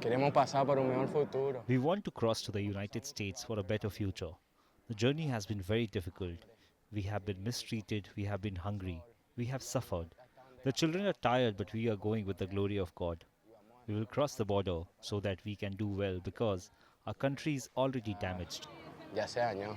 Queremos pasar por un mejor futuro. We want to cross to the United States for a better future. The journey has been very difficult. We have been mistreated, we have been hungry, we have suffered. The children are tired, but we are going with the glory of God. We will cross the border so that we can do well because our country is already damaged. Ya se dañó.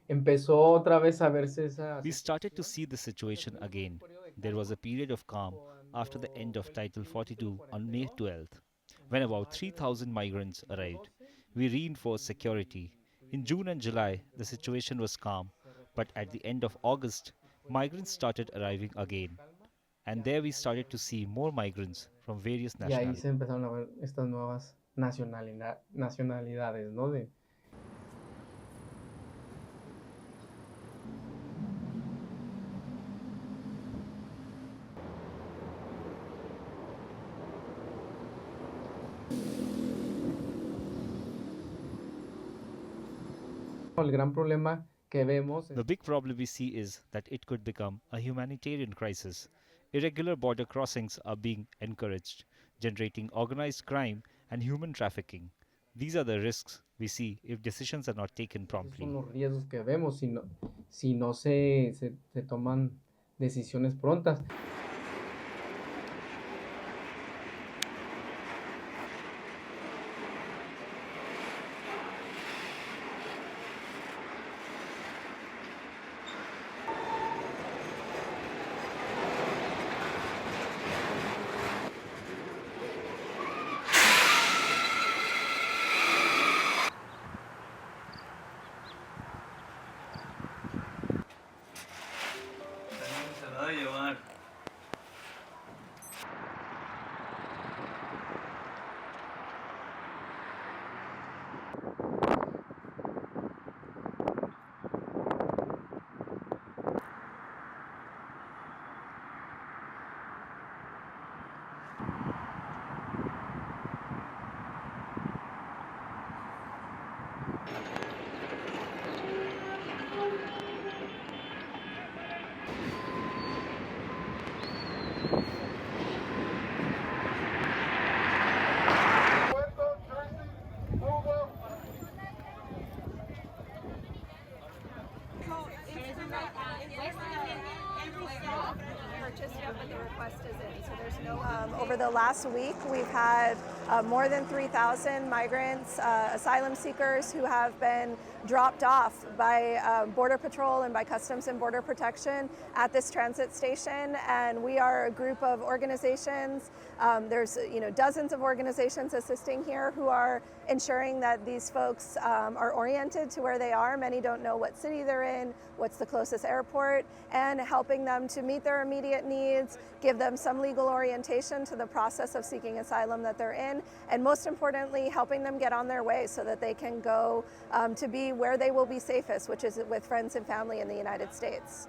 Empezó otra vez a verse esa We started to situación. see the situation Después hubo un again. periodo de There was a calma period of calm after the end cuando of el Title 42 on May 15 del 12th, 42 when empezó about a haber 3,000 migrants el arrived. 12 We reinforced security. In June and July, the situation was calm, se but reforzó at la the end of seguridad. August, Después de migrants junio, started julio, arriving hubo una again. calma y And a there we finales started de to see agosto more empezó migrants otra vez. from various Y ahí se nationalities. empezaron a ver estas nuevas nacionalidades, ¿no? El gran problema que vemos The es big problem we see is that it could become a humanitarian crisis. Irregular border crossings are being encouraged, generating organized crime and human trafficking. These are the risks we see if decisions are not taken esos son promptly. los riesgos que vemos si no se toman decisiones prontas. Se la va a llevar. Purchased yet, but the request is in. So there's no. Over the last week, we've had more than 3,000 migrants, asylum seekers who have been dropped off by Border Patrol and by Customs and Border Protection at this transit station. And we are a group of organizations. There's dozens of organizations assisting here who are ensuring that these folks are oriented to where they are. Many don't know what city they're in, what's the closest airport, and helping them to meet their immediate needs, give them some legal orientation to the process of seeking asylum that they're in, and most importantly, helping them get on their way so that they can go to be where they will be safest, which is with friends and family in the United States.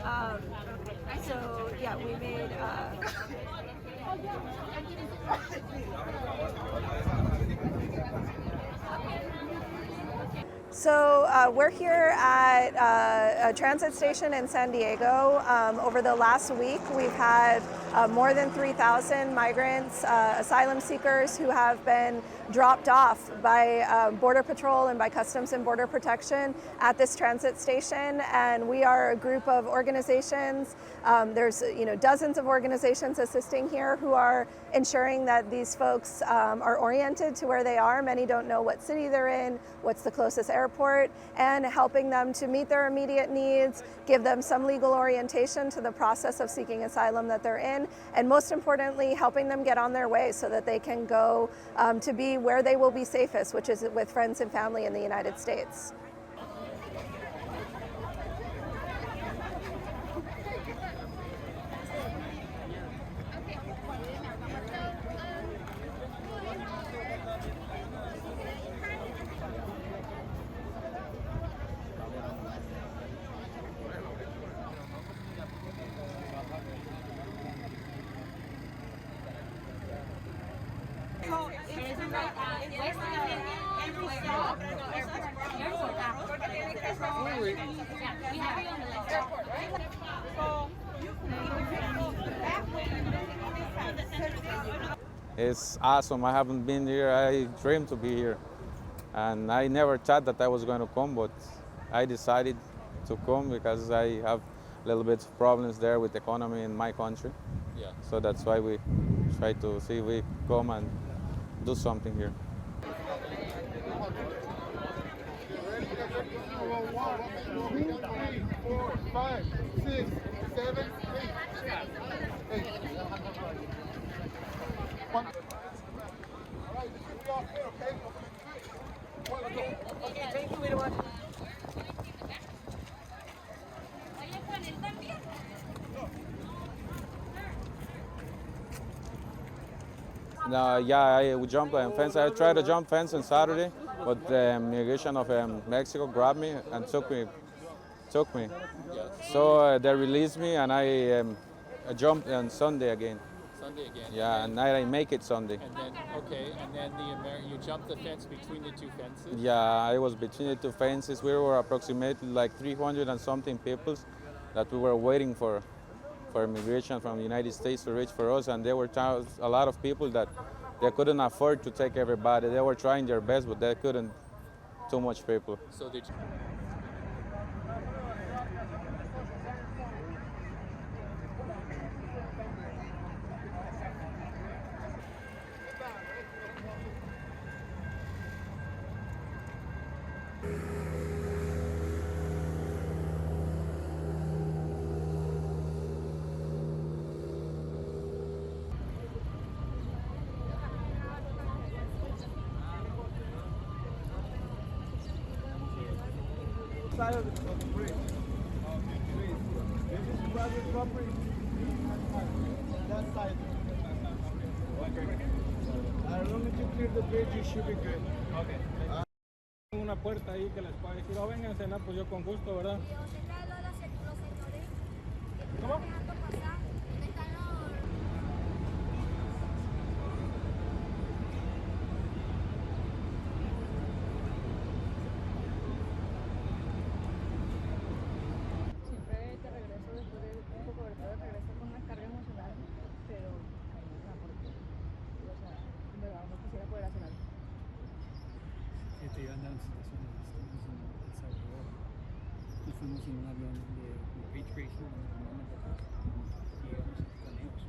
Um, so yeah, we made. So we're here at a transit station in San Diego. Over the last week, we've had more than 3,000 migrants, asylum seekers who have been dropped off by Border Patrol and by Customs and Border Protection at this transit station. And we are a group of organizations. There's dozens of organizations assisting here who are ensuring that these folks are oriented to where they are. Many don't know what city they're in, what's the closest airport, and helping them to meet their immediate needs, give them some legal orientation to the process of seeking asylum that they're in, and most importantly, helping them get on their way so that they can go to be where they will be safest, which is with friends and family in the United States. It's awesome. I haven't been here. I dreamed to be here. And I never thought that I was going to come, but I decided to come because I have a little bit of problems there with the economy in my country. Yeah. So that's why we try to see if we come and do something here. 2, 3, 4, 5, 6, 7, 8. All right, we all clear, okay? Okay, thank you, everyone. No, yeah, we jumped a fence. I tried to jump fence on Saturday, but the immigration of Mexico grabbed me and took me. So they released me, and I jumped on Sunday again. Sunday again. Yeah, and I make it Sunday. And then you jumped the fence between the two fences. Yeah, I was between the two fences. We were approximately like 300 and something people that we were waiting for immigration from the United States to reach for us, and there were a lot of people that they couldn't afford to take everybody. They were trying their best, but they couldn't. Too much people. So did you? Side of the bridge. This is private property. That side. Okay. As long as you clear the bridge, you should be good. Okay. Una puerta ahí que les pueda decir, oh, vengan a cenar, pues yo con gusto, ¿verdad? ¿Cómo? Fuimos en un avión de repatriation en una época y llegamos con ellos.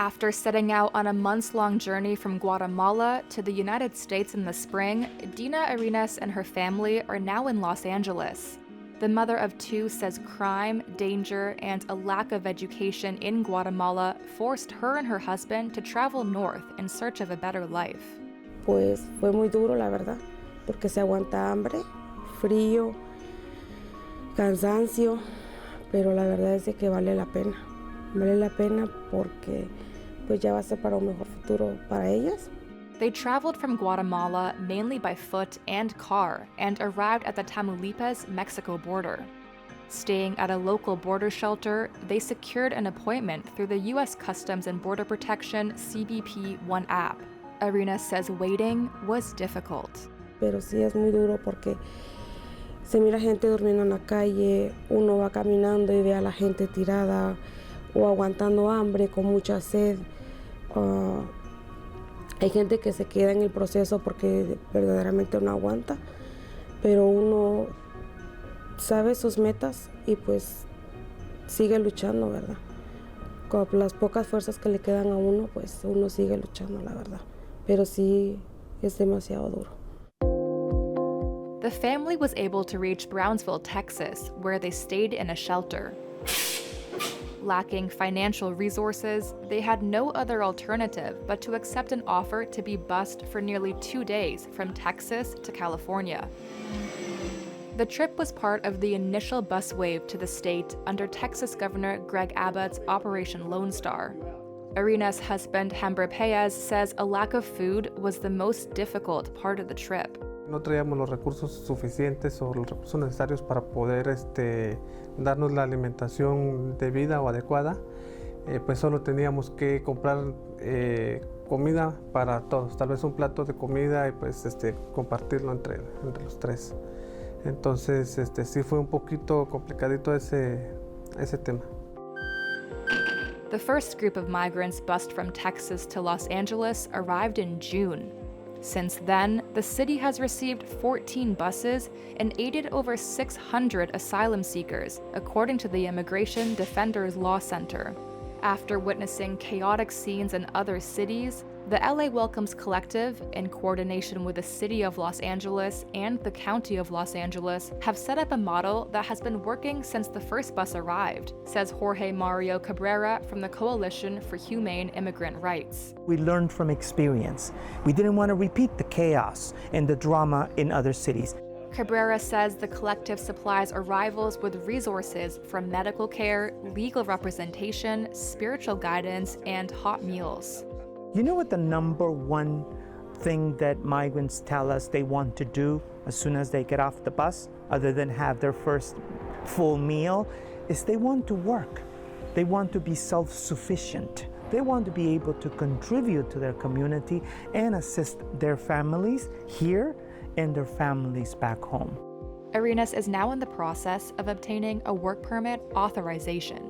After setting out on a months-long journey from Guatemala to the United States in the spring, Dina Arenas and her family are now in Los Angeles. The mother of two says crime, danger, and a lack of education in Guatemala forced her and her husband to travel north in search of a better life. Pues fue muy duro, la verdad, porque se aguanta hambre, frío, cansancio, pero la verdad es de que vale la pena. Vale la pena porque pues ya va a ser para un mejor futuro para ellas. They traveled from Guatemala mainly by foot and car and arrived at the Tamaulipas-Mexico border. Staying at a local border shelter, they secured an appointment through the U.S. Customs and Border Protection CBP One app. Arenas says waiting was difficult. Pero sí es muy duro porque se mira gente durmiendo en la calle, uno va caminando y ve a la gente tirada o aguantando hambre con mucha sed. Hay gente que se queda en el proceso porque verdaderamente no aguanta, pero uno sabe sus metas y pues sigue luchando, ¿verdad? Con las pocas fuerzas que le quedan a uno, pues uno sigue luchando, la verdad. Pero sí es demasiado duro. The family was able to reach Brownsville, Texas, where they stayed in a shelter. Lacking financial resources, they had no other alternative but to accept an offer to be bused for nearly 2 days from Texas to California. The trip was part of the initial bus wave to the state under Texas Governor Greg Abbott's Operation Lone Star. Arena's husband, Hambre Payez, says a lack of food was the most difficult part of the trip. No traíamos los recursos suficientes o los recursos necesarios para poder darnos la alimentación debida o adecuada. Pues solo teníamos que comprar comida para todos, tal vez un plato de comida y pues compartirlo entre los tres. Entonces sí fue un poquito complicadito ese tema. The first group of migrants bused from Texas to Los Angeles arrived in June. Since then, the city has received 14 buses and aided over 600 asylum seekers, according to the Immigration Defenders Law Center. After witnessing chaotic scenes in other cities, the LA Welcomes Collective, in coordination with the City of Los Angeles and the County of Los Angeles, have set up a model that has been working since the first bus arrived, says Jorge Mario Cabrera from the Coalition for Humane Immigrant Rights. We learned from experience. We didn't want to repeat the chaos and the drama in other cities. Cabrera says the collective supplies arrivals with resources from medical care, legal representation, spiritual guidance, and hot meals. You know what the number one thing that migrants tell us they want to do as soon as they get off the bus, other than have their first full meal, is they want to work. They want to be self-sufficient. They want to be able to contribute to their community and assist their families here and their families back home. Arenas is now in the process of obtaining a work permit authorization.